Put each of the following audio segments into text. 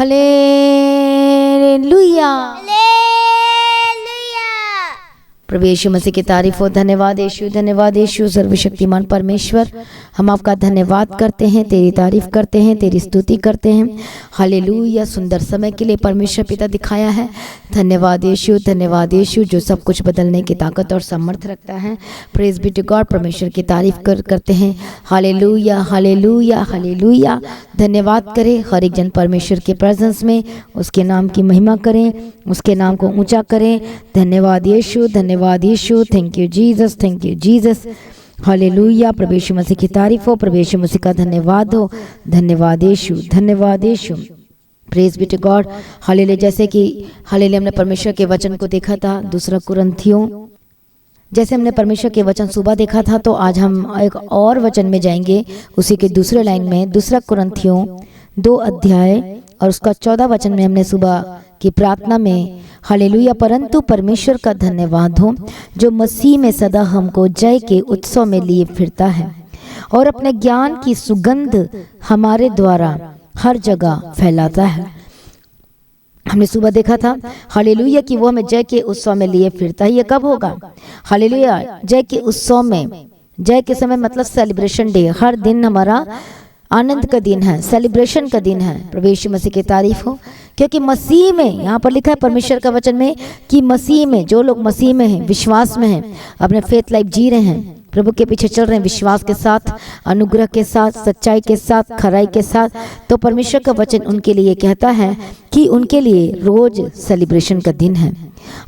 Hallelujah. प्रभु यीशु मसीह की तारीफ हो। धन्यवाद यीशु, धन्यवाद यीशु। सर्वशक्तिमान परमेश्वर, हम आपका धन्यवाद करते हैं, तेरी तारीफ करते हैं, तेरी स्तुति करते हैं। हालेलुया। सुंदर समय के लिए परमेश्वर पिता दिखाया है। धन्यवाद यीशु, धन्यवाद यीशु, जो सब कुछ बदलने की ताकत और सामर्थ रखता है। Praise be to God. परमेश्वर की तारीफ करते हैं। Hallelujah, hallelujah, hallelujah. धन्यवाद करें हर एक जन परमेश्वर के प्रेजेंस में, उसके नाम की महिमा करें, उसके नाम को ऊंचा करें। धन्यवाद यीशु, धन्यवाद यीशु। Thank you Jesus, thank you Jesus. Hallelujah. प्रभु यीशु मसीह की तारीफ हो, प्रभु यीशु मसीह का धन्यवाद हो। धन्यवाद यीशु, धन्यवाद यीशु। Praise be to God. Hallelujah. जैसे कि हालेलुया हमने परमेश्वर के वचन को देखा था, दूसरा कुरिन्थियों, जैसे हमने परमेश्वर के वचन सुबह देखा था, तो आज हम एक और वचन में जाएंगे, उसी के दूसरे लाइन में, दूसरा कुरिन्थियों 2 अध्याय और उसका 14 वचन में हमने सुबह की प्रार्थना में हालेलुया। परंतु परमेश्वर का धन्यवाद हो, जो मसीह में सदा हमको जय के उत्सव में लिए फिरता है और अपने ज्ञान की सुगंध हमारे द्वारा हर जगह फैलाता है। हमने सुबह देखा था हालेलुया कि वो हमें जय के उत्सव में लिए फिरता है। ये कब होगा? हालेलुया, जय के उत्सव में। जय के समय मतलब सेलिब्रेशन डे। हर दिन हमारा आनंद का दिन है, सेलिब्रेशन का दिन है। प्रभु यीशु मसीह की तारीफ हो, क्योंकि मसीह में, यहाँ पर लिखा है परमेश्वर का वचन में कि मसीह में, जो लोग मसीह में हैं, विश्वास में हैं, अपने फेथ लाइफ जी रहे हैं, प्रभु के पीछे चल रहे हैं, विश्वास के साथ, अनुग्रह के साथ, सच्चाई के साथ, खराई के साथ, तो परमेश्वर का वचन उनके लिए कहता है कि उनके लिए रोज सेलिब्रेशन का दिन है।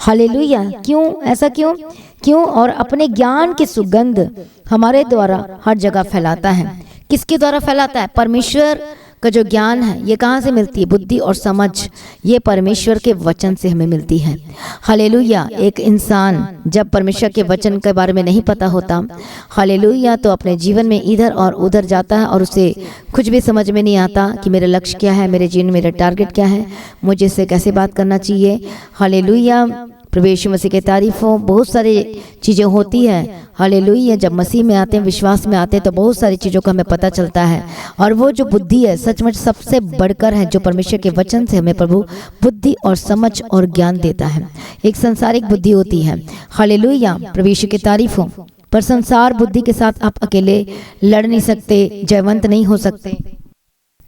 हालेलुया। क्यों? ऐसा क्यों? क्यों? और अपने ज्ञान की सुगंध हमारे द्वारा हर जगह फैलाता है। किसके द्वारा फैलाता है? परमेश्वर का जो ज्ञान है, ये कहाँ से मिलती है? बुद्धि और समझ, ये परमेश्वर के वचन से हमें मिलती है। हालेलुया। एक इंसान जब परमेश्वर के वचन के बारे में नहीं पता होता, हालेलुया, तो अपने जीवन में इधर और उधर जाता है और उसे कुछ भी समझ में नहीं आता कि मेरा लक्ष्य क्या है, मेरे जीवन में मेरा टारगेट क्या है, मुझे इससे कैसे बात करना चाहिए। हालेलुया। प्रभु यीशु मसीह की तारीफ हो। बहुत सारी चीज़ें होती है। हालेलुया। जब मसीह में आते हैं, विश्वास में आते हैं, तो बहुत सारी चीज़ों का हमें पता चलता है। और वो जो बुद्धि है, सचमुच सबसे बढ़कर है, जो परमेश्वर के वचन से हमें प्रभु बुद्धि और समझ और ज्ञान देता है। एक संसारिक बुद्धि होती है। हालेलुया। प्रभु यीशु की तारीफ हो। पर संसार बुद्धि के साथ आप अकेले लड़ नहीं सकते, जयवंत नहीं हो सकते,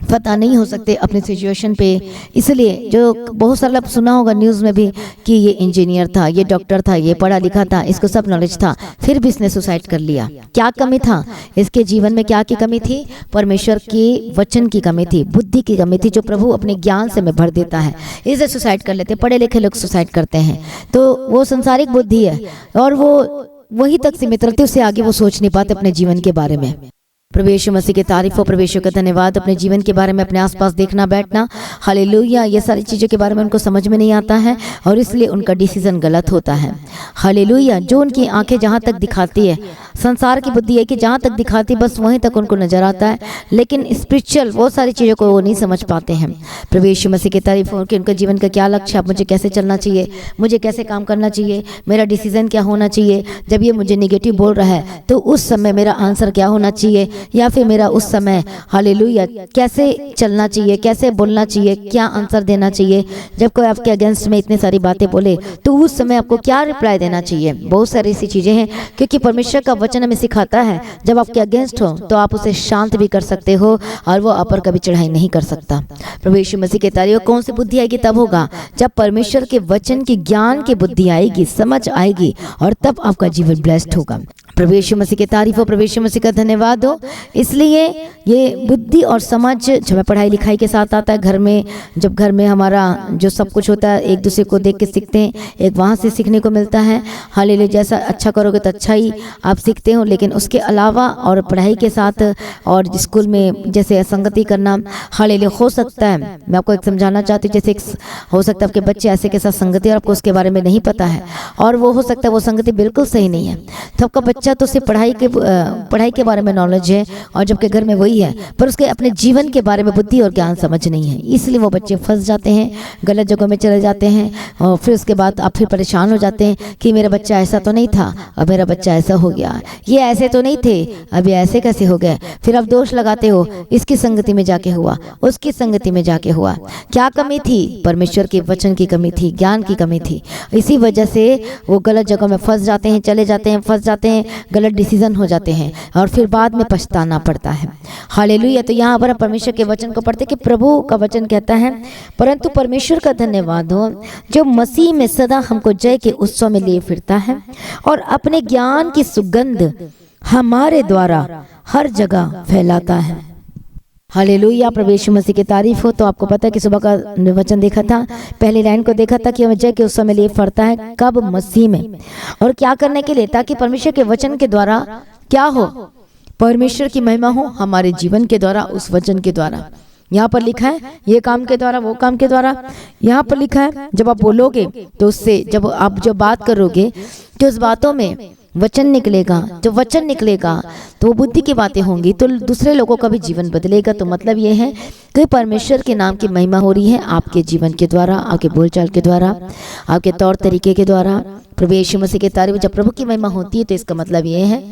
पता नहीं हो सकते अपने सिचुएशन पे। इसलिए जो बहुत सारा सुना होगा न्यूज़ में भी कि ये इंजीनियर था, ये डॉक्टर था, ये पढ़ा लिखा था, इसको सब नॉलेज था, फिर भी इसने सुसाइड कर लिया। क्या कमी था इसके जीवन में? क्या की कमी थी? परमेश्वर के वचन की कमी थी, बुद्धि की कमी थी, जो प्रभु अपने ज्ञान से हमें भर देता है। इसे सुसाइड कर लेते, पढ़े लिखे लोग सुसाइड करते हैं, तो वो संसारिक बुद्धि है और वो वहीं तक सीमित रहती, उससे आगे वो सोच नहीं पाते अपने जीवन के बारे में। प्रभु यीशु मसीह की तारीफ हो। प्रभु यीशु का धन्यवाद। अपने जीवन के बारे में, अपने आसपास देखना, बैठना, हालेलुया, ये सारी चीज़ों के बारे में उनको समझ में नहीं आता है और इसलिए उनका डिसीजन गलत होता है। हालेलुया। जो उनकी आंखें जहाँ तक दिखाती है, संसार की बुद्धि है कि जहाँ तक दिखाती बस वहीं तक उनको नजर आता है, लेकिन स्पिरिचुअल वो सारी चीज़ों को वो नहीं समझ पाते हैं। प्रभु यीशु मसीह की तारीफ हो कि उनका जीवन का क्या लक्ष्य है, मुझे कैसे चलना चाहिए, मुझे कैसे काम करना चाहिए, मेरा डिसीजन क्या होना चाहिए। जब ये मुझे नेगेटिव बोल रहा है तो उस समय मेरा आंसर क्या होना चाहिए, या फिर मेरा उस समय हालेलुया कैसे चलना चाहिए, कैसे बोलना चाहिए, क्या आंसर देना चाहिए। जब कोई आपके अगेंस्ट में इतनी सारी बातें बोले तो उस समय आपको क्या रिप्लाई देना चाहिए। बहुत सारी ऐसी चीज़ें हैं, क्योंकि परमेश्वर का वचन हमें सिखाता है जब आपके अगेंस्ट हो तो आप उसे शांत भी कर सकते हो और वो आप पर कभी चढ़ाई नहीं कर सकता। प्रभु यीशु मसीह के तारीफ। कौन सी बुद्धि आएगी? तब होगा जब परमेश्वर के वचन की ज्ञान की बुद्धि आएगी, समझ आएगी, और तब आपका जीवन ब्लेस्ड होगा। प्रभु यीशु मसीह की तारीफ हो। प्रभु यीशु मसीह का धन्यवाद हो। इसलिए ये बुद्धि और समझ जो हमें पढ़ाई लिखाई के साथ आता है, घर में जब घर में हमारा जो सब कुछ होता है, एक दूसरे को देख के सीखते हैं, एक वहाँ से सीखने को मिलता है। हालेलुया। जैसा अच्छा करोगे तो अच्छा ही आप सीखते हो, लेकिन उसके अलावा और पढ़ाई के साथ और स्कूल में जैसे संगति करना, हालेलुया, हो सकता है मैं आपको एक समझाना चाहती हूँ, जैसे हो सकता है आपके बच्चे ऐसे के साथ संगति और आपको उसके बारे में नहीं पता है, और वो हो सकता है वो संगति बिल्कुल सही नहीं है, तो आपका बच्चा तो सिर्फ पढ़ाई के बारे में नॉलेज है है, और जबकि घर में वही है, पर उसके अपने जीवन के बारे में बुद्धि और ज्ञान समझ नहीं है। इसलिए वो बच्चे फंस जाते हैं, गलत जगहों में चले जाते हैं, और फिर उसके बाद आप फिर परेशान हो जाते हैं कि मेरा बच्चा ऐसा तो नहीं था, अब मेरा बच्चा ऐसा हो गया, ये ऐसे तो नहीं थे, अब ये ऐसे कैसे हो गए। फिर आप दोष लगाते हो, इसकी संगति में जाके हुआ, उसकी संगति में जाके हुआ। क्या कमी थी? परमेश्वर के वचन की कमी थी, ज्ञान की कमी थी। इसी वजह से वो गलत जगह में फंस जाते हैं, चले जाते हैं, फंस जाते हैं, गलत डिसीजन हो जाते हैं, और फिर बाद में पछताना पड़ता है। हालेलुया। तो यहाँ पर परमेश्वर के वचन को पढ़ते कि प्रभु का वचन कहता है, परंतु परमेश्वर का धन्यवाद हो जो मसीह में सदा हमको जय के उत्सव में लिए फिरता है और अपने ज्ञान की सुगंध हमारे द्वारा हर जगह फैलाता है। हालेलुया। प्रभु यीशु मसीह की तारीफ हो। तो आपको पता है कि सुबह का वचन देखा था, पहली लाइन को देखा था कि हमें जय के उत्सव में लिए फरता है, कब? मसीह में। और क्या करने के लिए? ताकि परमेश्वर के वचन के द्वारा क्या हो? परमेश्वर की महिमा हो हमारे जीवन के द्वारा, उस वचन के द्वारा। यहाँ पर लिखा है ये काम के द्वारा, वो काम के द्वारा। यहाँ पर लिखा है जब आप बोलोगे तो उससे, जब आप जो बात करोगे तो उस बातों में वचन निकलेगा, जो वचन निकलेगा तो वो बुद्धि की बातें होंगी, तो दूसरे लोगों का भी जीवन बदलेगा। तो मतलब ये है कि परमेश्वर के नाम की महिमा हो रही है आपके जीवन के द्वारा, आपके बोलचाल के द्वारा, आपके तौर तरीके के द्वारा। प्रभु यीशु मसीह की तारीफ। जब प्रभु की महिमा होती है तो इसका मतलब ये है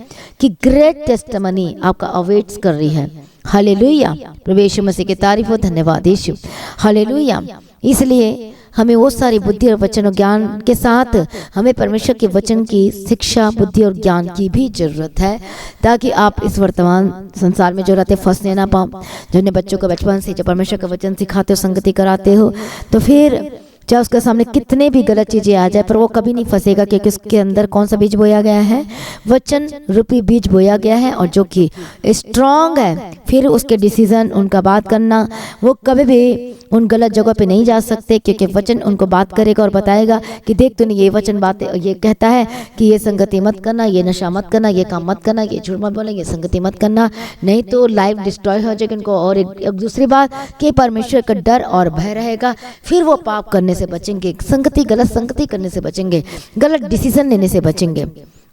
कि ग्रेट टेस्टिमनी आपका अवेट्स कर रही है। हालेलुया। प्रभु यीशु मसीह की तारीफ हो। धन्यवाद यीशु। हालेलुया। इसलिए हमें वो सारी बुद्धि और वचन और ज्ञान के साथ हमें परमेश्वर के वचन की शिक्षा, बुद्धि और ज्ञान की भी जरूरत है, ताकि आप इस वर्तमान संसार में जो रहते फंसने ना पाओ। जो अपने बच्चों को बचपन से जब परमेश्वर का वचन सिखाते हो, संगति कराते हो, तो फिर चाहे उसके सामने कितने भी गलत चीज़ें आ जाए, पर वो कभी नहीं फंसेगा, क्योंकि उसके अंदर कौन सा बीज बोया गया है? वचन रूपी बीज बोया गया है, और जो कि स्ट्रांग है। फिर उसके डिसीजन, उनका बात करना, वो कभी भी उन गलत जगह पे नहीं जा सकते, क्योंकि वचन उनको बात करेगा और बताएगा कि देख तूने ये वचन बात ये कहता है कि ये संगति मत करना, ये नशा मत करना, ये काम मत करना, ये झूठ मत बोलना, ये संगति मत करना, नहीं तो लाइफ डिस्ट्रॉय हो जाएगी उनको। और एक दूसरी बात कि परमेश्वर का डर और भय रहेगा, फिर वो पाप करने से बचेंगे, संगति, गलत संगति करने से बचेंगे, गलत डिसीजन लेने से बचेंगे।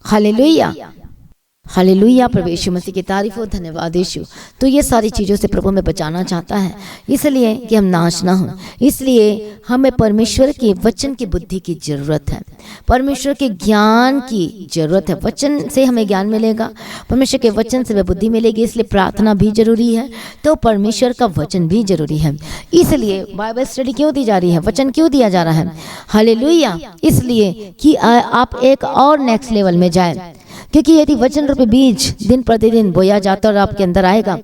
हालेलुया। हालेलुया। प्रभु यीशु मसीह की तारीफ हो। धन्यवाद यीशु। तो ये सारी चीज़ों से प्रभु में बचाना चाहता है, इसलिए कि हम नाश ना हो। इसलिए हमें परमेश्वर के वचन की बुद्धि की जरूरत है, परमेश्वर के ज्ञान की जरूरत है। वचन से हमें ज्ञान मिलेगा, परमेश्वर के वचन से हमें बुद्धि मिलेगी। इसलिए प्रार्थना भी जरूरी है, तो परमेश्वर का वचन भी जरूरी है। इसलिए बाइबल स्टडी क्यों दी जा रही है? वचन क्यों दिया जा रहा है? हालेलुया। इसलिए कि आप एक और नेक्स्ट लेवल में जाए, क्योंकि यदि वचन रूपी बीज दिन प्रतिदिन बोया जाता और आपके अंदर आएगा,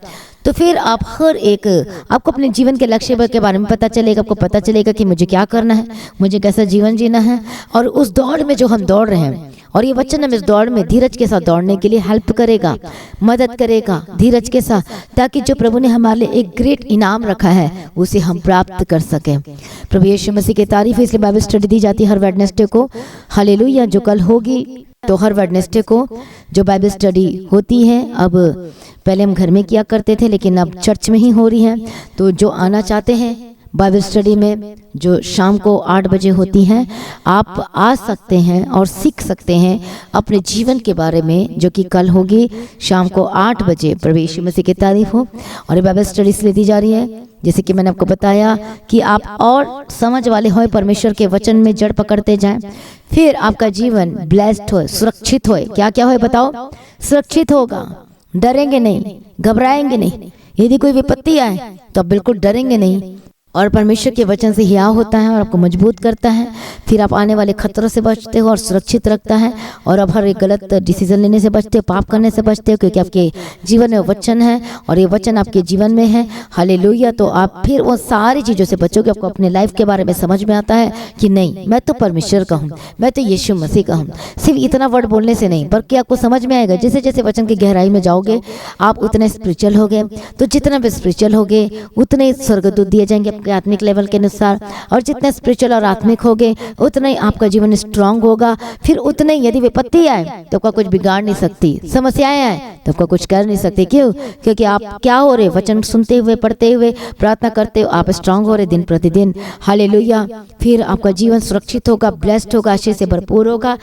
तो फिर आप हर एक, आपको अपने जीवन के लक्ष्य के बारे में पता चलेगा। आपको पता चलेगा कि मुझे क्या करना है, मुझे कैसा जीवन जीना है। और उस दौड़ में जो हम दौड़ रहे हैं, और ये वचन हमें इस दौड़ में धीरज के साथ दौड़ने के लिए हेल्प करेगा, मदद करेगा धीरज के साथ, ताकि जो प्रभु ने हमारे लिए एक ग्रेट इनाम रखा है उसे हम प्राप्त कर सकें। प्रभु यीशु मसीह की तारीफ। इसलिए बाइबल स्टडी दी जाती है हर वेडनेसडे को। हालेलुया। जो कल होगी, तो हर वेडनेसडे को जो बाइबल स्टडी होती है, अब पहले हम घर में किया करते थे, लेकिन अब चर्च में ही हो रही है। तो जो आना चाहते हैं बाइबल स्टडी में, जो शाम को 8 बजे होती हैं, आप आ सकते हैं और सीख सकते हैं अपने जीवन के बारे में, जो कि कल होगी शाम को 8 बजे। प्रभु यीशु मसीह की तारीफ हो। और ये बाइबल स्टडी इसलिए दी जा रही है, जैसे कि मैंने आपको बताया, कि आप और समझ वाले होए, परमेश्वर के वचन में जड़ पकड़ते जाएं, फिर आपका जीवन ब्लेस्ड हो, सुरक्षित होए। क्या क्या होए बताओ? सुरक्षित होगा, डरेंगे नहीं, घबराएंगे नहीं। यदि कोई विपत्ति आए तो आप बिल्कुल डरेंगे नहीं, और परमेश्वर के वचन से हिया होता है और आपको मजबूत करता है। फिर आप आने वाले खतरों से बचते हो और सुरक्षित रखता है, और अब हर एक गलत डिसीजन लेने से बचते हो, पाप करने से बचते हो, क्योंकि आपके जीवन में वचन है और ये वचन आपके जीवन में है। हालेलुया। तो आप फिर वो सारी चीज़ों से बचोगे। आपको अपने लाइफ के बारे में समझ में आता है कि नहीं, मैं तो परमेश्वर का हूँ, मैं तो यीशु मसीह का हूँ। सिर्फ इतना वर्ड बोलने से नहीं, बल्कि आपको समझ में आएगा। जैसे जैसे वचन की गहराई में जाओगे, आप उतने स्पिरिचुअल हो गए। तो जितना भी स्पिरिचुअल हो गए, उतने स्वर्गदूत दिए जाएंगे आपके आत्मिक लेवल के अनुसार, और जितने स्पिरिचुअल और आत्मिक होगे उतना ही आपका जीवन स्ट्रांग होगा। फिर उतने ही यदि विपत्ति आए तो आपका कुछ बिगाड़ नहीं सकती, समस्याएं आए तो आपका कुछ कर नहीं सकते। क्यों? क्योंकि आप क्या हो रहे, वचन सुनते हुए, पढ़ते हुए, प्रार्थना करते हो, आप स्ट्रांग हो रहे दिन प्रतिदिन। हालेलुया। फिर आपका जीवन सुरक्षित होगा, ब्लेस्ड होगा, आशीष से भरपूर होगा।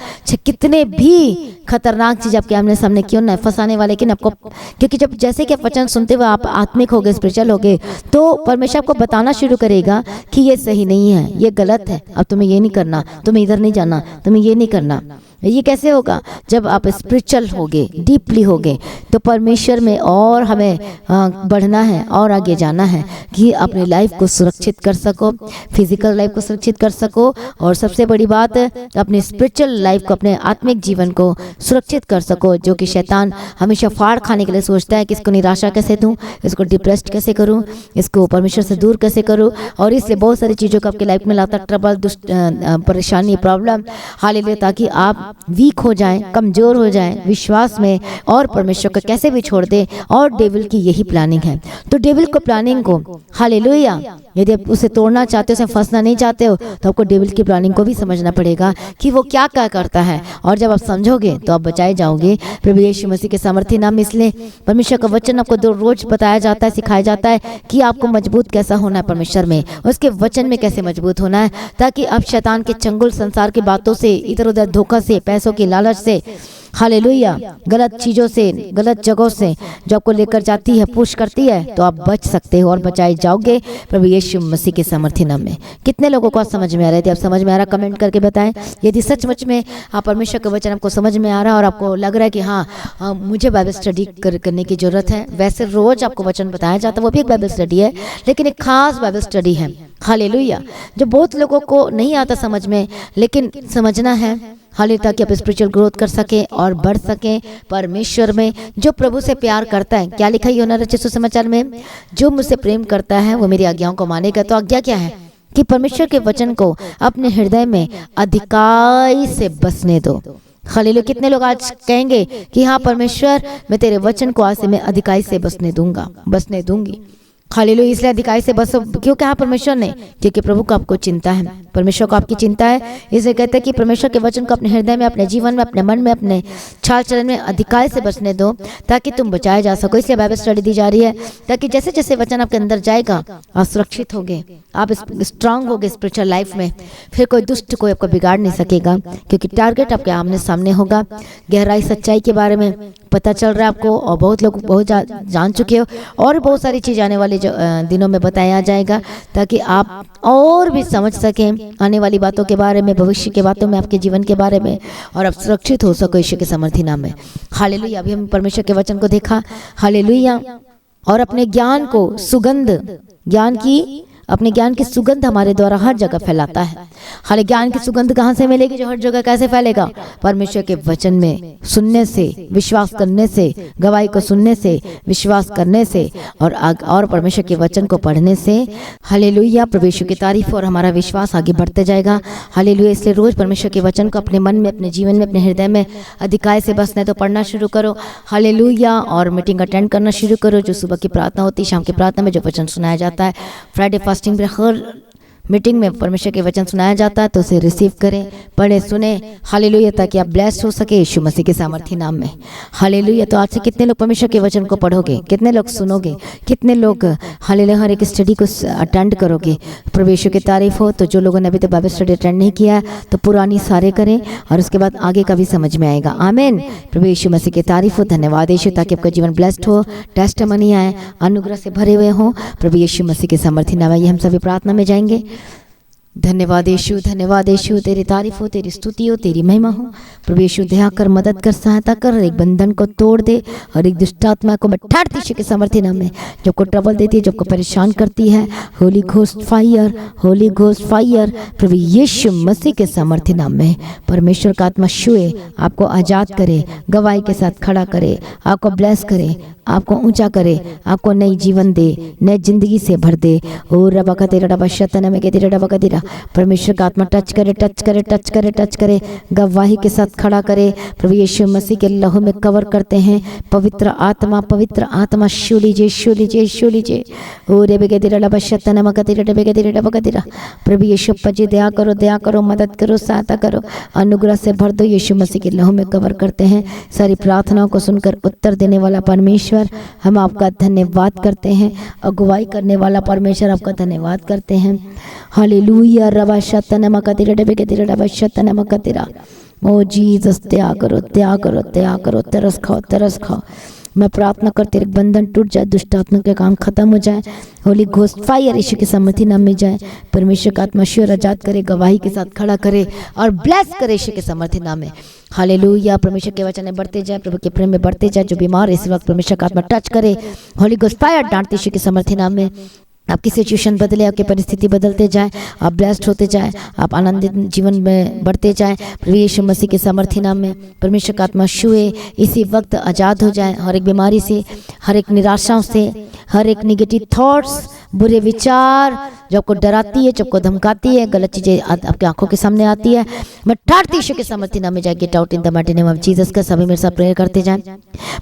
कितने भी खतरनाक चीज आपके आमने सामने क्यों ना फंसाने वाले कि आपको, क्योंकि जब जैसे कि आप वचन सुनते हुए आप आत्मिक हो गए, स्पिरिचुअल हो गए, तो परमेश्वर आपको बताना शुरू करेगा कि ये सही नहीं है, ये गलत है, अब तुम्हें ये नहीं करना, तुम्हें इधर नहीं जाना, तुम्हें ये नहीं करना। ये कैसे होगा? जब आप स्पिरिचुअल होगे, डीपली होगे, तो परमेश्वर में और हमें बढ़ना है और आगे जाना है कि अपनी लाइफ को सुरक्षित कर सको, फिजिकल लाइफ को सुरक्षित कर सको, और सबसे बड़ी बात अपने स्पिरिचुअल लाइफ को, अपने आत्मिक जीवन को सुरक्षित कर सको। जो कि शैतान हमेशा फाड़ खाने के लिए सोचता है कि इसको निराशा कैसे दूं, इसको डिप्रेस्ड कैसे करूं, इसको परमेश्वर से दूर कैसे करूं, और इसलिए बहुत सारी चीज़ों को आपकी लाइफ में लाता, ट्रबल, परेशानी, प्रॉब्लम। हालेलुया। ताकि आप वीक हो जाएं, कमज़ोर हो जाएं विश्वास में, और परमेश्वर को कैसे भी छोड़ दे। और डेविल की यही प्लानिंग है। तो डेविल को प्लानिंग को, हालेलुया, यदि आप उसे तोड़ना चाहते हो, उसे फंसना नहीं चाहते हो, तो आपको डेविल की प्लानिंग को भी समझना पड़ेगा कि वो क्या क्या करता है। और जब आप समझोगे तो आप बचाए जाओगे प्रभु यीशु मसीह के सामर्थ्य नाम। इसलिए परमेश्वर का वचन आपको रोज बताया जाता है, सिखाया जाता है कि आपको मजबूत कैसा होना है परमेश्वर में, उसके वचन में कैसे मजबूत होना है, ताकि आप शैतान के चंगुल, संसार की बातों से, इधर उधर धोखा से, पैसों की लालच से, हालेलुया, गलत चीज़ों से, गलत जगहों से जो आपको लेकर जाती है, पुश करती है, तो आप बच सकते हो और बचाए जाओगे प्रभु यीशु मसीह के सामर्थ्य नाम में। कितने लोगों को समझ में आ रहा है? यदि आप समझ में आ रहा, कमेंट करके बताएं। यदि सचमुच में आप परमेश्वर का वचन आपको समझ में आ रहा है और आपको लग रहा है कि हाँ मुझे बाइबल स्टडी करने की जरूरत है। वैसे रोज आपको वचन बताया जाता है, वो भी एक बाइबल स्टडी है, लेकिन एक खास बाइबल स्टडी है, हालेलुया, जो बहुत लोगों को नहीं आता समझ में, लेकिन समझना है, हालेलुया, ताकि आप स्पिरिचुअल ग्रोथ कर सकें और बढ़ सकें परमेश्वर में। जो प्रभु से प्यार करता है, क्या लिखा है यूहन्ना रचित सुसमाचार में? जो मुझसे प्रेम करता है वो मेरी आज्ञाओं को मानेगा। तो आज्ञा क्या है? कि परमेश्वर के वचन को अपने हृदय में अधिकाई से बसने दो। हालेलुया। कितने लोग आज कहेंगे कि हाँ परमेश्वर, मैं तेरे वचन को आज से मैं अधिकाई से बसने दूंगा, बसने दूंगी। हालेलुया। इसलिए अधिकाई से बसो, क्यों कहा परमेश्वर ने? क्योंकि प्रभु को आपको चिंता है, परमेश्वर को आपकी चिंता है। इसलिए कहते हैं कि परमेश्वर के वचन को अपने हृदय में, अपने जीवन में, अपने मन में, अपने चाल चलन में अधिकाई से बसने दो, ताकि तुम बचाए जा सको। इसलिए बाइबल स्टडी दी जा रही है, ताकि जैसे जैसे वचन आपके अंदर जाएगा आप सुरक्षित होगे, आप स्ट्रांग होगे स्पिरिचुअल लाइफ में। फिर कोई दुष्ट कोई आपको बिगाड़ नहीं सकेगा, क्योंकि टारगेट आपके आमने सामने होगा। गहराई सच्चाई के बारे में पता चल रहा है आपको, और बहुत लोग बहुत जान चुके हो, और बहुत सारी चीज़ आने वाले दिनों में बताया जाएगा, ताकि आप और भी समझ सकें आने वाली बातों के बारे में, भविष्य के बातों में, आपके जीवन के बारे में, और आप सुरक्षित हो सको ईश्वर के सामर्थ्य नाम में। हालेलुया। अभी हम परमेश्वर के वचन को देखा, हालेलुया, और अपने ज्ञान को, सुगंध, ज्ञान की, अपने ज्ञान की सुगंध हमारे द्वारा हर जगह फैलाता है। हाल ज्ञान की सुगंध कहाँ से मिलेगी जो हर जगह कैसे फैलेगा? परमेश्वर के वचन में सुनने से, विश्वास करने से, गवाही को सुनने से, विश्वास करने से, और परमेश्वर के वचन को पढ़ने से। हालेलुया। परमेश्वर की तारीफ और हमारा विश्वास आगे बढ़ते जाएगा। हालेलुया। इसलिए रोज परमेश्वर के वचन को अपने मन में, अपने जीवन में, अपने हृदय में अधिकाई से बसने तो पढ़ना शुरू करो। हालेलुया। और मीटिंग अटेंड करना शुरू करो, जो सुबह की प्रार्थना होती है, शाम की प्रार्थना में जो वचन सुनाया जाता है, फ्राइडे फास्टिंग में हर मीटिंग में परमेश्वर के वचन सुनाया जाता है, तो उसे रिसीव करें, पढ़े, सुने। हालेलुया। ताकि आप ब्लेस्ड हो सके यीशु मसीह के सामर्थ्य नाम में। हालेलुया। तो आज से कितने लोग परमेश्वर के वचन को पढ़ोगे? कितने लोग सुनोगे? कितने लोग हालेलुया हर एक स्टडी को अटेंड करोगे? परमेश्वर की तारीफ हो। तो जो लोगों ने अभी तक बाइबल स्टडी अटेंड नहीं किया तो पुरानी सारे करें, और उसके बाद आगे का भी समझ में आएगा। आमीन। प्रभु यीशु मसीह की तारीफ हो। धन्यवाद यीशु, ताकि आपका जीवन ब्लेस्ड हो, टेस्टिमनी आए, अनुग्रह से भरे हुए हो प्रभु यीशु मसीह के सामर्थ्य नाम में। ये हम सभी प्रार्थना में जाएंगे। धन्यवाद यीशु, धन्यवाद यीशु, तेरी तारीफ हो, तेरी स्तुति हो, तेरी महिमा हो। प्रभु यीशु दया कर, मदद कर, सहायता कर, एक बंधन को तोड़ दे और एक दुष्ट आत्मा को बैठाती यीशु के सामर्थ्य नाम में, जो को ट्रबल देती है, जो को परेशान करती है। Holy ghost fire, holy ghost fire प्रभु यीशु मसीह के सामर्थ्य नाम में। परमेश्वर का आत्मा छुए, आपको आजाद करे, गवाही के साथ खड़ा करे, आपको ब्लेस करे, आपको ऊंचा करे, आपको नई जीवन दे, नई जिंदगी से भर दे। ओ रबा का तेरा रबा शतन में के तेरा रबा का तेरा परमेश्वर का आत्मा टच करे, टच करे, टच करे, टच करे, गवाही के साथ खड़ा करे। प्रभु यीशु मसीह के लहू में कवर करते हैं। पवित्र आत्मा छू लीजिए, छू लीजिए, छू लीजिए। ओ रे के तेरा रबा शतन में के तेरा रबा का तेरा प्रभु यीशु पजी दया करो, दया करो, मदद करो, सहायता करो, अनुग्रह से भर दो। यीशु मसीह के लहू में कवर करते हैं। सारी प्रार्थनाओं को सुनकर उत्तर देने वाला परमेश्वर, हम आपका धन्यवाद करते हैं। अगुवाई करने वाला परमेश्वर, आपका धन्यवाद करते हैं। हालेलुया। रबा शतन मकतिरा डबे के तेरा रबा शतन मकतिरा। ओ जीसस, त्याग करो, त्याग करो, त्याग करो, तरस खाओ, तरस खाओ। मैं प्रार्थना करते रहे बंधन टूट जाए, दुष्ट आत्मा के काम खत्म हो जाए। होली घोस्ट फायर यीशु के सामर्थी नाम में जाए। परमेश्वर का आत्मा शिवर आजाद करे, गवाही के साथ खड़ा करे और ब्लेस करे यीशु के सामर्थी नाम में। हालेलुया। परमेश्वर के वचन में बढ़ते जाए, प्रभु के प्रेम में बढ़ते जाए। जो बीमार इस वक्त परमेश्वर का आत्मा टच करे, होली घोस्ट फायर डांटते यीशु के सामर्थी नाम में। आपकी सिचुएशन बदले, आपकी परिस्थिति बदलते जाए, आप ब्लेस्ड होते जाए, आप आनंदित जीवन में बढ़ते जाए। प्रभु यीशु मसीह के सामर्थी नाम में परमेश्वर का आत्मा छुए, इसी वक्त आज़ाद हो जाए हर एक बीमारी से, हर एक निराशाओं से, हर एक निगेटिव थॉट्स, बुरे विचार जो आपको डराती है, जो आपको धमकाती है, गलत चीज़ें आपकी आंखों के सामने आती है, मैं ठाड़ती यीशु के सामर्थी नाम में जाए, get out in the mighty name of Jesus. का सभी मेरे साथ प्रेयर करते जाएं।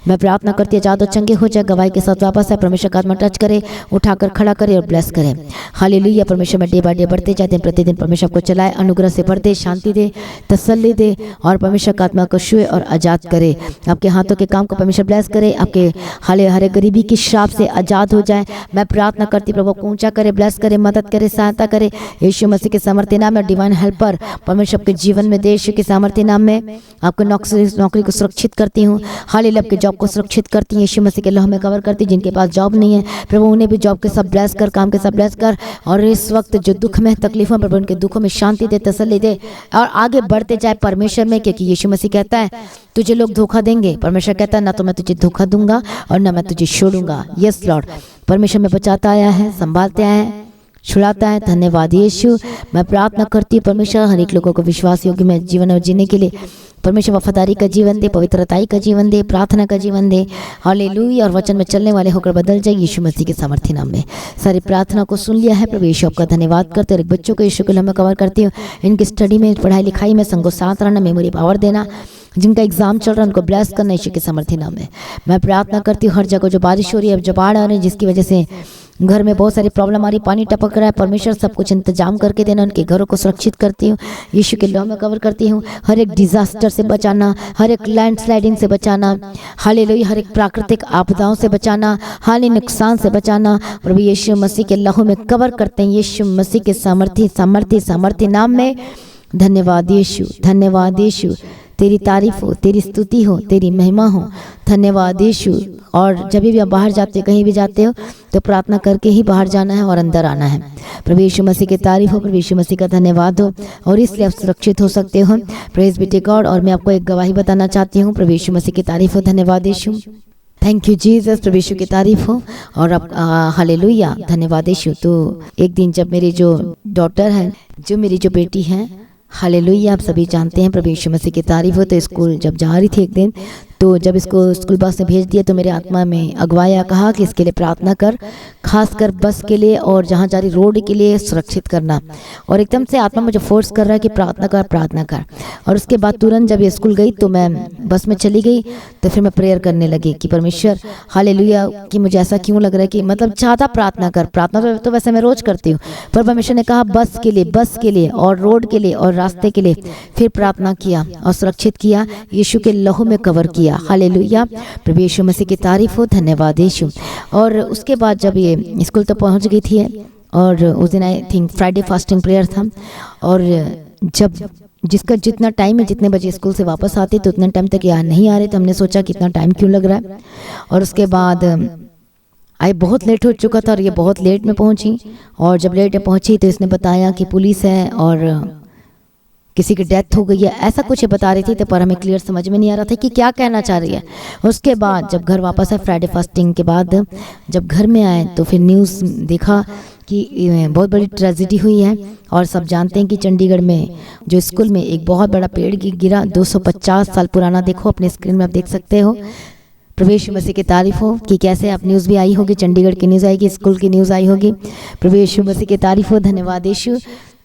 मैं प्रार्थना करती है जादू चंगे हो जाए, गवाही के साथ वापस आए, परमेश्वर का आत्मा टच करे, उठाकर खड़ा करे और ब्लेस करे। हालेलुया। परमेश्वर में डे बाय डे बढ़ते जाते हैं, प्रतिदिन परमेश्वर आपको चलाए, अनुग्रह से भर दे, शांति दे, तसल्ली दे और परमेश्वर का आत्मा को छुए और आजाद करे। आपके हाथों के काम को परमेश्वर ब्लेस करे, आपके हरे गरीबी की श्राप से आजाद हो जाए। मैं प्रार्थना करती प्रभु को ऊंचा करे, ब्लेस करे, मदद करे, सहायता करे। यीशु मसीह के सामर्थ्य नाम में डिवाइन हेल्पर परमेश्वर आपके जीवन में दे। यीशु के सामर्थ्य नाम में आपको नौकरी को सुरक्षित करती हूँ। हालेलुया। आपके जॉब को सुरक्षित करती हूँ, यीशु मसीह के लहू में कवर करती। जिनके पास जॉब नहीं है प्रभु, उन्हें भी जॉब के सब ब्लेस कर, काम के सब ब्लेस कर। और इस वक्त जो दुख में, तकलीफों में, उनके दुखों में शांति दे, तसल्ली दे और आगे बढ़ते जाए परमेश्वर में। क्योंकि यीशु मसीह कहता है तुझे लोग धोखा देंगे, परमेश्वर कहता है ना तो मैं तुझे धोखा दूंगा और ना मैं तुझे छोड़ूंगा। Yes Lord. परमेश्वर में बचाता आया है, संभालते आया है, छुड़ाता है। धन्यवाद यीशु। मैं प्रार्थना करती हूँ परमेश्वर हर एक लोगों को विश्वास योग्य में जीवन और जीने के लिए परमेश्वर वफादारी का जीवन दे, पवित्रताई का जीवन दे, प्रार्थना का जीवन दे। हालेलुया। और वचन में चलने वाले होकर बदल जाए यीशु मसीह के सामर्थ्य नाम में। सारी प्रार्थना को सुन लिया है प्रभु यीशु, आपका धन्यवाद करते। और एक बच्चों को यीशु के नाम में कवर करती हूँ, इनकी स्टडी में, पढ़ाई लिखाई में संगो साथ रहना, मेमोरी पावर देना। जिनका एग्जाम चल रहा है उनको ब्लेस करना यीशु के सामर्थ्य नाम में। मैं प्रार्थना करती हूँ हर जगह जो बारिश हो रही है, जो बाढ़ आ रही है, जिसकी वजह से घर में बहुत सारी प्रॉब्लम आ रही, पानी टपक रहा है, परमेश्वर सब कुछ इंतजाम करके देना, उनके घरों को सुरक्षित करती हूँ, यीशु के लहू में कवर करती हूँ। हर एक डिजास्टर से बचाना, हर एक लैंडस्लाइडिंग से बचाना, हालेलुया, हर एक प्राकृतिक आपदाओं से बचाना, हानि नुकसान से बचाना प्रभु यीशु मसीह के लहू में कवर करते हैं यीशु मसीह के सामर्थ्य नाम में। धन्यवाद यीशु, धन्यवाद यीशु। तेरी तारीफ हो, तेरी स्तुति हो, तेरी महिमा हो। धन्यवाद यीशु। और जब भी आप बाहर जाते हो, कहीं भी जाते हो, तो प्रार्थना करके ही बाहर जाना है और अंदर आना है। प्रभु यीशु मसीह की तारीफ हो, प्रभु यीशु मसीह का धन्यवाद हो, और इसलिए आप सुरक्षित हो सकते हो। Praise be to God. और मैं आपको एक गवाही बताना चाहती हूँ। प्रभु यीशु मसीह की तारीफ हो, धन्यवाद यीशु। Thank you Jesus. प्रभु यीशु की तारीफ हो। और अब हालेलुया, धन्यवाद यीशु। तो एक दिन जब मेरी जो डॉटर है, जो मेरी जो बेटी है, हालेलुया, आप सभी जानते हैं प्रभु यीशु मसीह की तारीफ हो। तो स्कूल जब जा रही थी एक दिन, तो जब इसको स्कूल बस में भेज दिया तो मेरे आत्मा में अगवाया कहा कि इसके लिए प्रार्थना कर, खासकर बस के लिए और जहाँ जा रही रोड के लिए सुरक्षित करना। और एकदम से आत्मा मुझे फोर्स कर रहा है कि प्रार्थना कर, प्रार्थना कर। और उसके बाद तुरंत जब ये स्कूल गई तो मैं बस में चली गई, तो फिर मैं प्रेयर करने लगी कि परमेश्वर हालेलुया, कि मुझे ऐसा क्यों लग रहा है कि मतलब ज़्यादा प्रार्थना कर। प्रार्थना तो वैसे मैं रोज करती हूँ, पर परमेश्वर ने कहा बस के लिए और रोड के लिए और रास्ते के लिए। फिर प्रार्थना किया और सुरक्षित किया, यीशु के लहू में कवर किया। हालेलुया, प्रभु यीशु मसीह की तारीफ हो, धन्यवाद यीशु। और उसके बाद जब ये स्कूल तो पहुंच गई थी, और उस दिन I think Friday fasting prayer था, और जब जिसका जितना टाइम है, जितने बजे स्कूल से वापस आते तो उतने टाइम तक यहाँ नहीं आ रहे, तो हमने सोचा कितना टाइम क्यों लग रहा है। और उसके बाद आई बहुत लेट हो चुका था और ये बहुत लेट में पहुंची। और जब लेट में पहुंची तो इसने बताया कि पुलिस है और किसी की डेथ हो गई है, ऐसा कुछ बता रही थी। तो पर हमें क्लियर समझ में नहीं आ रहा था कि क्या कहना चाह रही है। उसके बाद जब घर वापस आए, फ्राइडे फास्टिंग के बाद जब घर में आए तो फिर न्यूज़ देखा कि बहुत बड़ी ट्रेजिडी हुई है। और सब जानते हैं कि चंडीगढ़ में जो स्कूल में एक बहुत बड़ा पेड़ गिरा, 250 साल पुराना। देखो अपने स्क्रीन में आप देख सकते हो, प्रभु यीशु मसीह की तारीफ हो कि कैसे आप न्यूज़ भी आई होगी, चंडीगढ़ की न्यूज़ आएगी, स्कूल की न्यूज़ आई होगी। प्रभु यीशु मसीह की तारीफ हो, धन्यवाद यीशु।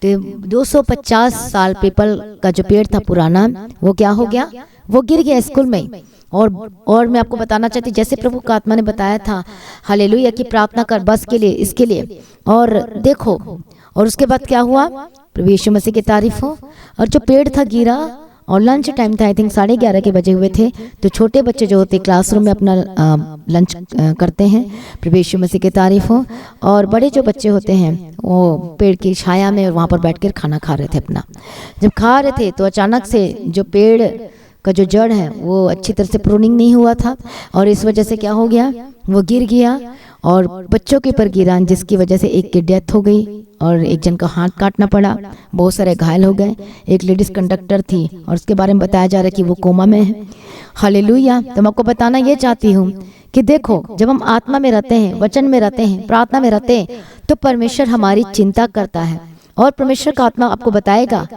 तो 250 साल पीपल का जो पेड़ था पुराना, वो क्या हो गया, वो गिर गया स्कूल में। और मैं आपको बताना चाहती, जैसे प्रभु का आत्मा ने बताया था हालेलुया कि प्रार्थना कर बस के लिए, इसके लिए, और देखो, और उसके बाद क्या हुआ, प्रभु यीशु मसीह की तारीफ हो। और जो पेड़ था गिरा, और लंच टाइम था, आई थिंक 11:30 के बजे हुए थे। तो छोटे बच्चे जो होते क्लासरूम में अपना लंच करते हैं, प्रभु यीशु मसीह की तारीफ हो। और बड़े जो बच्चे होते हैं वो पेड़ की छाया में वहाँ पर बैठकर खाना खा रहे थे अपना। जब खा रहे थे तो अचानक से जो पेड़ का जो जड़ है वो अच्छी तरह से प्रूनिंग नहीं हुआ था, और इस वजह से क्या हो गया, वो गिर गया और बच्चों के ऊपर गिरा, जिसकी वजह से एक की डेथ हो गई और एक जन का हाथ काटना पड़ा, बहुत सारे घायल हो गए। एक लेडीज कंडक्टर थी और उसके बारे में बताया जा रहा है कि वो कोमा में है। हालेलुया। तो मैं आपको बताना ये चाहती हूँ कि देखो, जब हम आत्मा में रहते हैं, वचन में रहते हैं, प्रार्थना में रहते हैं, तो परमेश्वर हमारी चिंता करता है और परमेश्वर का आत्मा आपको बताएगा,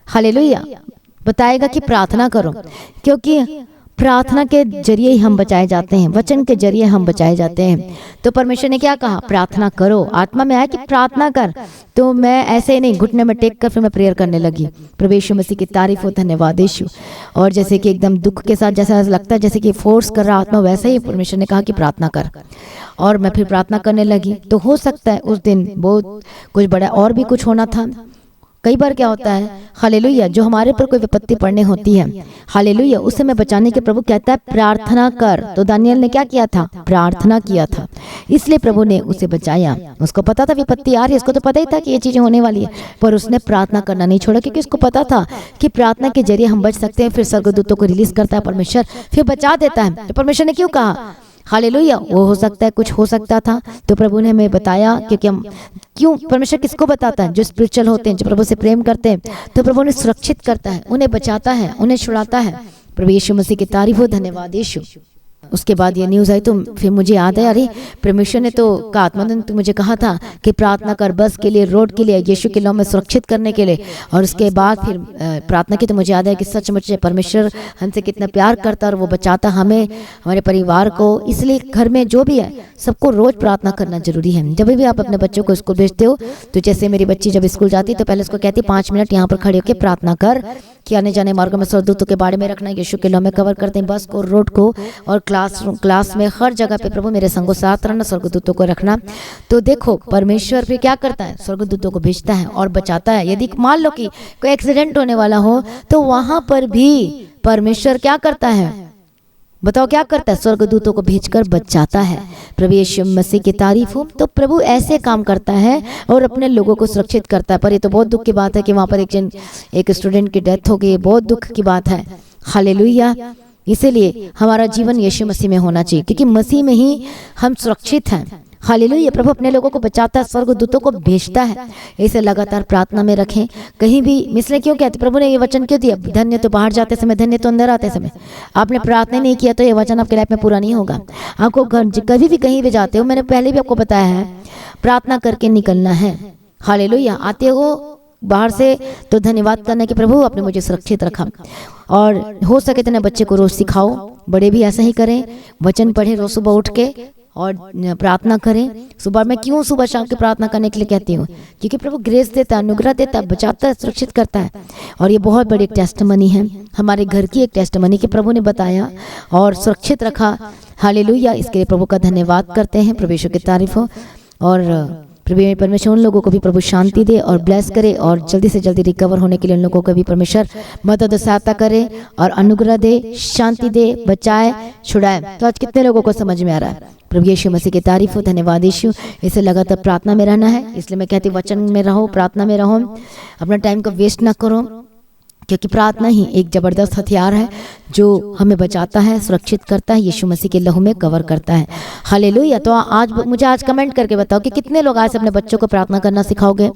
हालेलुया, बताएगा कि प्रार्थना करो, क्योंकि प्रार्थना के जरिए ही हम बचाए जाते हैं, वचन के जरिए हम बचाए जाते हैं। तो परमेश्वर ने क्या कहा, प्रार्थना करो। आत्मा में आया कि प्रार्थना कर, तो मैं ऐसे नहीं घुटने में टेक कर फिर मैं प्रेयर करने लगी। प्रभु यीशु मसीह की तारीफ हो, धन्यवाद यीशु। और जैसे कि एकदम दुख के साथ जैसा लगता है जैसे कि फोर्स कर रहा आत्मा, वैसे ही परमेश्वर ने कहा कि प्रार्थना कर, और मैं फिर प्रार्थना करने लगी। तो हो सकता है उस दिन बहुत कुछ बड़ा और भी कुछ होना था। कई बार क्या होता है, हालेलुया, जो हमारे पर कोई विपत्ति पड़ने होती है, हालेलुया, उस समय बचाने के प्रभु कहता है प्रार्थना कर। तो दानियल ने क्या किया था, प्रार्थना किया था, इसलिए प्रभु ने उसे बचाया। उसको पता था विपत्ति आ रही है, उसको तो पता ही था कि ये चीजें होने वाली है, पर उसने प्रार्थना करना नहीं छोड़ा, क्योंकि उसको पता था कि प्रार्थना के जरिए हम बच सकते हैं। फिर स्वर्गदूतों को रिलीज करता है परमेश्वर, फिर बचा देता है। तो परमेश्वर ने क्यों कहा, हालेलुया, वो हो सकता है कुछ हो सकता था, तो प्रभु ने हमें बताया, क्योंकि हम क्यों, परमेश्वर किसको बताता है, जो स्पिरिचुअल होते हैं, जो प्रभु से प्रेम करते हैं, तो प्रभु उन्हें सुरक्षित करता है, उन्हें बचाता है, उन्हें छुड़ाता है। प्रभु यीशु मसीह की तारीफ हो, धन्यवाद यीशु। उसके बाद ये न्यूज़ आई तो फिर मुझे याद है, अरे परमेश्वर ने तो का आत्मा ने तो मुझे कहा था कि प्रार्थना कर बस के लिए, रोड के लिए, यीशु के नाम में सुरक्षित करने के लिए। और उसके बाद फिर प्रार्थना की तो मुझे याद है कि सचमुच परमेश्वर हमसे कितना प्यार करता और वो बचाता हमें, हमारे परिवार को। इसलिए घर में जो भी है सबको रोज प्रार्थना करना जरूरी है। जब भी आप अपने बच्चों को स्कूल भेजते हो, तो जैसे मेरी बच्ची जब स्कूल जाती तो पहले उसको कहती 5 मिनट यहाँ पर खड़े होकर प्रार्थना कर कि आने जाने मार्ग में स्वर्गदूतों के बारे में रखना, यीशु के नाम में कवर करते हैं बस को, रोड को, और क्लास में हर जगह पे प्रभु मेरे संगो साथ रहना, स्वर्गदूतों को रखना। तो देखो परमेश्वर फिर क्या करता है, स्वर्गदूतों को भेजता है और बचाता है। यदि मान लो कि कोई एक्सीडेंट होने वाला हो, तो वहां पर भी परमेश्वर क्या करता है, बताओ क्या करता है, स्वर्गदूतों को भेजकर बचाता है। प्रभु यीशु मसीह की तारीफ हो। तो प्रभु ऐसे काम करता है और अपने लोगों को सुरक्षित करता है। पर ये तो बहुत दुख की बात है कि वहाँ पर एक स्टूडेंट की डेथ हो गई, बहुत दुख की बात है। हालेलुया। इसीलिए हमारा जीवन यीशु मसीह में होना चाहिए, क्योंकि मसीह में ही हम सुरक्षित हैं। हालेलुया। प्रभु अपने लोगों को बचाता है, स्वर्गदूतों को भेजता है। इसे लगातार प्रार्थना में रखें। कहीं भी मिसले क्यों कहते, प्रभु ने ये वचन क्यों दिया, धन्य तो बाहर जाते समय, धन्य तो अंदर आते समय। आपने प्रार्थना नहीं किया तो ये वचन आपके लाइफ में पूरा नहीं होगा। आपको कभी भी कहीं भी जाते हो, मैंने पहले भी आपको बताया है, प्रार्थना करके निकलना है। हालेलुया। आते हो बाहर से तो धन्यवाद करना कि प्रभु आपने मुझे सुरक्षित रखा। और हो सके तो बच्चे को रोज सिखाओ, बड़े भी ऐसा ही करें, वचन पढ़े रोज सुबह उठ के और प्रार्थना करें। सुबह मैं क्यों सुबह शाम की प्रार्थना करने के लिए कहती हूँ, क्योंकि प्रभु ग्रेस देता है, अनुग्रह देता है, बचाता है, सुरक्षित करता है। और ये बहुत बड़ी एक टेस्टमनी है, हमारे घर की एक टेस्टमनी कि प्रभु ने बताया और सुरक्षित रखा। हालेलुया। इसके लिए प्रभु का धन्यवाद करते हैं। प्रभु यीशु की तारीफ हो। और प्रभु परमेश्वर उन लोगों को भी प्रभु शांति दे और ब्लेस करे, और जल्दी से जल्दी रिकवर होने के लिए उन लोगों को भी परमेश्वर मदद सहायता करे और अनुग्रह दे, शांति दे, बचाए, छुड़ाए। तो आज कितने लोगों को समझ में आ रहा है। प्रभु यीशु मसीह की तारीफ हो, धन्यवाद यीशु। इसे लगातार प्रार्थना में रहना है, इसलिए मैं कहती वचन में रहो, प्रार्थना में रहो, अपना टाइम को वेस्ट ना करो, क्योंकि प्रार्थना ही एक जबरदस्त हथियार है जो हमें बचाता है, सुरक्षित करता है, यीशु मसीह के लहू में कवर करता है। हालेलुया। तो आज कमेंट करके बताओ कि कितने लोग आज अपने बच्चों को प्रार्थना करना सिखाओगे।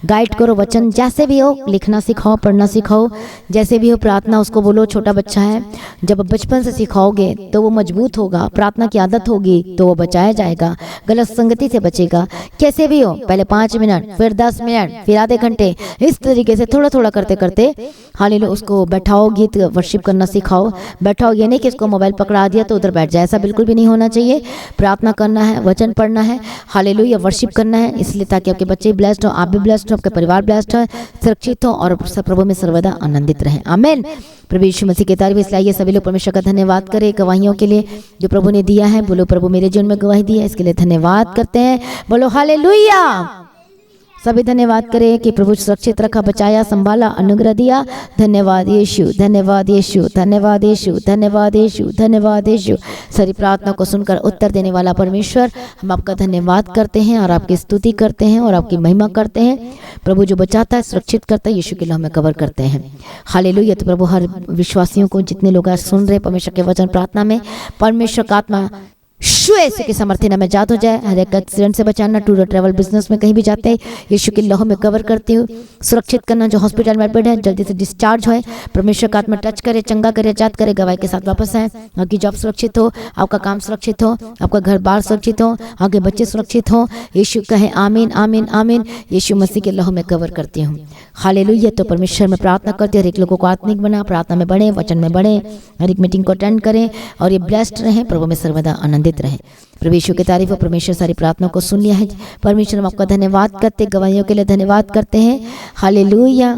गाइड करो, वचन जैसे भी हो लिखना सिखाओ, पढ़ना सिखाओ, जैसे भी हो प्रार्थना उसको बोलो। छोटा बच्चा है, जब बचपन से सिखाओगे तो वो मजबूत होगा, प्रार्थना की आदत होगी तो वो बचाया जाएगा, गलत संगति से बचेगा। कैसे भी हो, पहले 5 मिनट, फिर 10 मिनट, फिर आधे घंटे, इस तरीके से थोड़ा थोड़ा करते करते हालेलुया, उसको बैठाओ, गीत वर्शिप करना सिखाओ। बैठाओ ये नहीं कि इसको मोबाइल पकड़ा दिया तो उधर बैठ जाए, ऐसा बिल्कुल भी नहीं होना चाहिए। प्रार्थना करना है, वचन पढ़ना है, हालेलुया वर्शिप करना है, इसलिए ताकि आपके बच्चे ब्लेस्ड हो, आप भी ब्लेस्ड हो, आपका परिवार ब्लेस्ड हो, सुरक्षित हो और प्रभु में सर्वदा आनंदित रहें। आमीन। प्रभु यीशु मसीह की तारीफ। इसलिए ये सभी लोग परमेश्वर का धन्यवाद करें गवाहियों के लिए जो प्रभु ने दिया है। बोलो प्रभु मेरे जीवन में गवाही दी है, इसके लिए धन्यवाद करते हैं। बोलो हालेलुया। सभी धन्यवाद करें कि प्रभु सुरक्षित रखा, बचाया, संभाला, अनुग्रह दिया। धन्यवाद यीशु, धन्यवाद यीशु, धन्यवाद यीशु, धन्यवाद यीशु, धन्यवाद यीशु। सारी प्रार्थना को सुनकर उत्तर देने वाला परमेश्वर, हम आपका धन्यवाद करते हैं और आपकी स्तुति करते हैं और आपकी महिमा करते हैं। प्रभु जो बचाता है, सुरक्षित करता है, यीशु के लिए हमें कवर करते हैं। हालेलुया। तो प्रभु हर विश्वासियों को, जितने लोग आज सुन रहे परमेश्वर के वचन प्रार्थना में, परमेश्वर का आत्मा यीशु के समर्थन में जात हो जाए। हर एक एक्सीडेंट से बचाना, टूर ट्रैवल बिजनेस में कहीं भी जाते हैं यीशु के लहू में कवर करती हूँ, सुरक्षित करना। जो हॉस्पिटल में एडमिट है जल्दी से डिस्चार्ज होए, परमेश्वर का आत्मा टच करे, चंगा करे, आजाद करे, गवाही के साथ वापस आए। आपकी जॉब सुरक्षित हो, आपका काम सुरक्षित हो, आपका घर बार सुरक्षित हो, आपके बच्चे सुरक्षित हो। यीशु कहे आमीन आमीन आमीन। यीशु मसीह के लहू में कवर करती हूँ। हालेलुया। तो परमेश्वर में प्रार्थना करते, हर एक लोगों को आत्मिक बना, प्रार्थना में बढ़े, वचन में बढ़े, हर एक मीटिंग को अटेंड करें और ये ब्लेस्ड रहें, प्रभु में सर्वदा आनंदित रहें। प्रभु यीशु की तारीफ हो। परमेश्वर सारी प्रार्थना को सुन लिया है। परमेश्वर हम आपका धन्यवाद करते, गवाहियों के लिए धन्यवाद करते हैं। हालेलुया।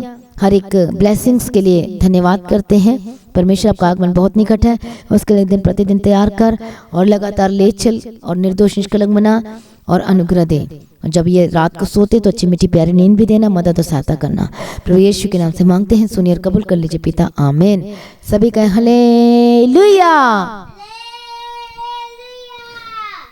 हर एक ब्लेसिंग्स के लिए धन्यवाद करते हैं। परमेश्वर आपका आगमन बहुत निकट है, उसके लिए दिन प्रतिदिन तैयार कर और लगातार ले चल और निर्दोष निष्कलंक बना और अनुग्रह दे। जब ये रात को सोते तो अच्छी मीठी प्यारी नींद भी देना, मदद और सहायता करना। प्रभु यीशु के नाम से मांगते हैं, सुनिए और कबूल कर लीजिए पिता, आमीन। सभी कहें हालेलुया।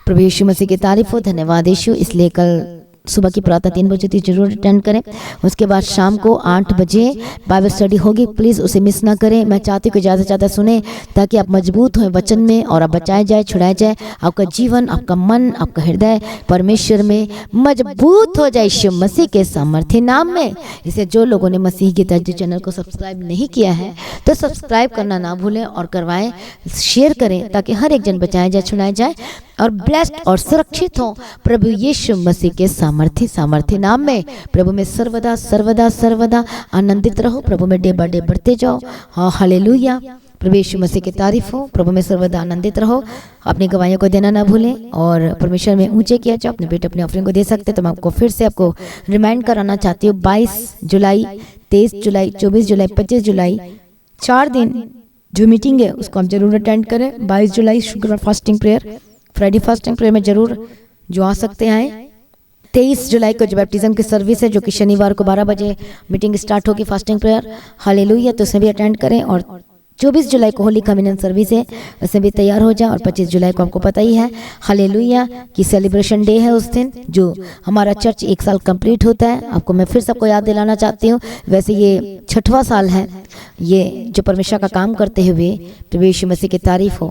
प्रभु यीशु मसीह की तारीफ हो। धन्यवाद यीशु। इसलिए कल सुबह की प्रातः 3 बजे तक जरूर अटेंड करें। उसके बाद शाम को 8 बजे बाइबल स्टडी होगी, प्लीज़ उसे मिस ना करें। मैं चाहती हूँ कि ज़्यादा से ज़्यादा सुने ताकि आप मजबूत हों वचन में और आप बचाए जाए, छुड़ाए जाए। आपका जीवन, आपका मन, आपका हृदय परमेश्वर में मजबूत हो जाए यीशु मसीह के सामर्थ्य नाम में। इसे जो लोगों ने मसीह की तर्ज चैनल को सब्सक्राइब नहीं किया है तो सब्सक्राइब करना ना भूलें और करवाएं, शेयर करें ताकि हर एक जन बचाया जाए, छुड़ाया जाए और ब्लेस्ड और सुरक्षित हो प्रभु यीशु मसीह के सामर्थ्य नाम में। प्रभु में सर्वदा सर्वदा सर्वदा आनंदित रहो। प्रभु में डे बाय डे बढ़ते जाओ। हाँ हालेलुया। प्रभु यीशु मसीह की तारीफ हो। प्रभु में सर्वदा आनंदित रहो। अपनी गवाहियों को देना ना भूलें और परमेश्वर में ऊंचे किया जाओ। अपने बेटे अपने ऑफरिंग को दे सकते। तो मैं आपको फिर से आपको रिमाइंड कराना चाहती हूँ, 22 जुलाई, 23 जुलाई, 24 जुलाई, 25 जुलाई 4 दिन जो मीटिंग है उसको आप जरूर अटेंड करें। 22 जुलाई शुक्रवार fasting prayer, Friday fasting prayer में जरूर जो आ सकते हैं। 23 जुलाई को जो बैप्टिज्म की सर्विस है जो कि शनिवार को 12 बजे मीटिंग स्टार्ट होगी, फास्टिंग प्रेयर, हालेलुया, तो उसे भी अटेंड करें। और 24 जुलाई को होली कम्युनियन सर्विस है, उससे भी तैयार हो जाए। और 25 जुलाई को आपको पता ही है हालेलुया की सेलिब्रेशन डे है उस दिन, जो हमारा चर्च 1 साल कंप्लीट होता है। आपको मैं फिर सबको याद दिलाना चाहती हूँ। वैसे ये 6वां साल है ये जो परमेश्वर का काम करते हुए। प्रभु यीशु मसीह की तारीफ हो,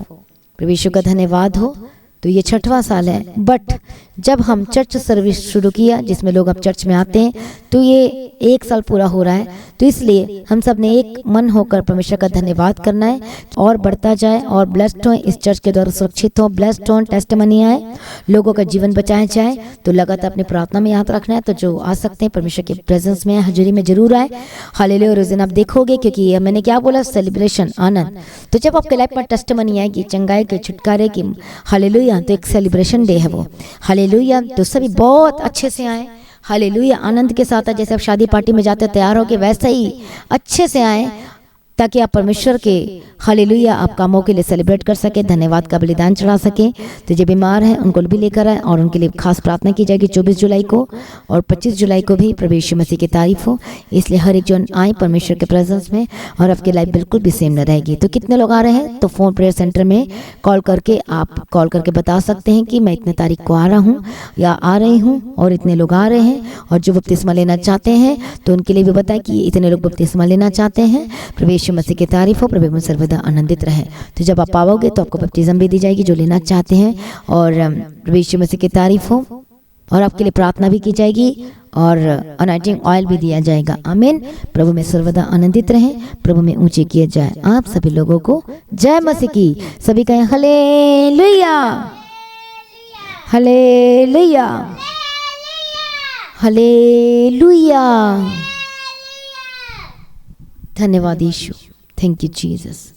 प्रभु यीशु का धन्यवाद हो। तो ये 6वां साल है। बट जब हम चर्च सर्विस शुरू किया जिसमें लोग अब चर्च में आते हैं तो ये 1 साल पूरा हो रहा है। तो इसलिए हम सब ने एक मन होकर परमेश्वर का धन्यवाद करना है और बढ़ता जाए और ब्लेस्ड हो, इस चर्च के द्वारा सुरक्षित हो, ब्लेस्ड हो, टेस्टिमनी आए, लोगों का जीवन बचाया जाए। तो लगातार अपनी प्रार्थना में याद रखना है। तो जो आ सकते हैं परमेश्वर के प्रेजेंस में, हाजिरी में जरूर आए। हालेलुया। और उस दिन आप देखोगे, क्योंकि ये मैंने क्या बोला, सेलिब्रेशन, आनंद। तो जब आपके लाइफ में टेस्टिमनी आएगी, चंगाई के, छुटकारे की, हालेलुया, तो एक सेलिब्रेशन डे है वो। हालेलुया। तो सभी बहुत अच्छे से आए, हालेलुया, आनंद के साथ। जैसे आप शादी पार्टी में जाते तैयार होके वैसे ही अच्छे से आए ताकि आप परमेश्वर के हालेलुया आप कामों के लिए सेलिब्रेट कर सके, धन्यवाद का बलिदान चढ़ा सके। तो जो बीमार हैं उनको भी लेकर आए और उनके लिए खास प्रार्थना की जाएगी 24 जुलाई को और 25 जुलाई को भी। प्रभु यीशु मसीह की तारीफ हो। इसलिए हर एक जन आए परमेश्वर के प्रेजेंस में और आपकी लाइफ बिल्कुल भी सेम न रहेगी। तो कितने लोग आ रहे हैं तो फोन प्रेयर सेंटर में कॉल करके आप कॉल करके बता सकते हैं कि मैं इतने तारीख को आ रहा हूँ या आ रही हूँ और इतने लोग आ रहे हैं। और जो बपतिस्मा लेना चाहते हैं तो उनके लिए भी बताएं कि इतने लोग बपतिस्मा लेना चाहते हैं। प्रभु यीशु मसीह की तारीफ हो। प्रभु में सर्वदा आनंदित रहे। तो जब आप पाओगे तो आपको बपतिस्मा भी दी जाएगी जो लेना चाहते हैं। और प्रभु यीशु मसीह की तारीफ हो। और आपके लिए प्रार्थना भी की जाएगी और अनॉइंटिंग ऑयल भी दिया जाएगा। आमीन। प्रभु में सर्वदा आनंदित रहें, प्रभु में ऊंचे किए जाए। आप सभी लोगों को जय मसीह की। सभी कहें हालेलुया, हालेलुया, हालेलुया। धन्यवाद यीशु, थैंक यू जीसस।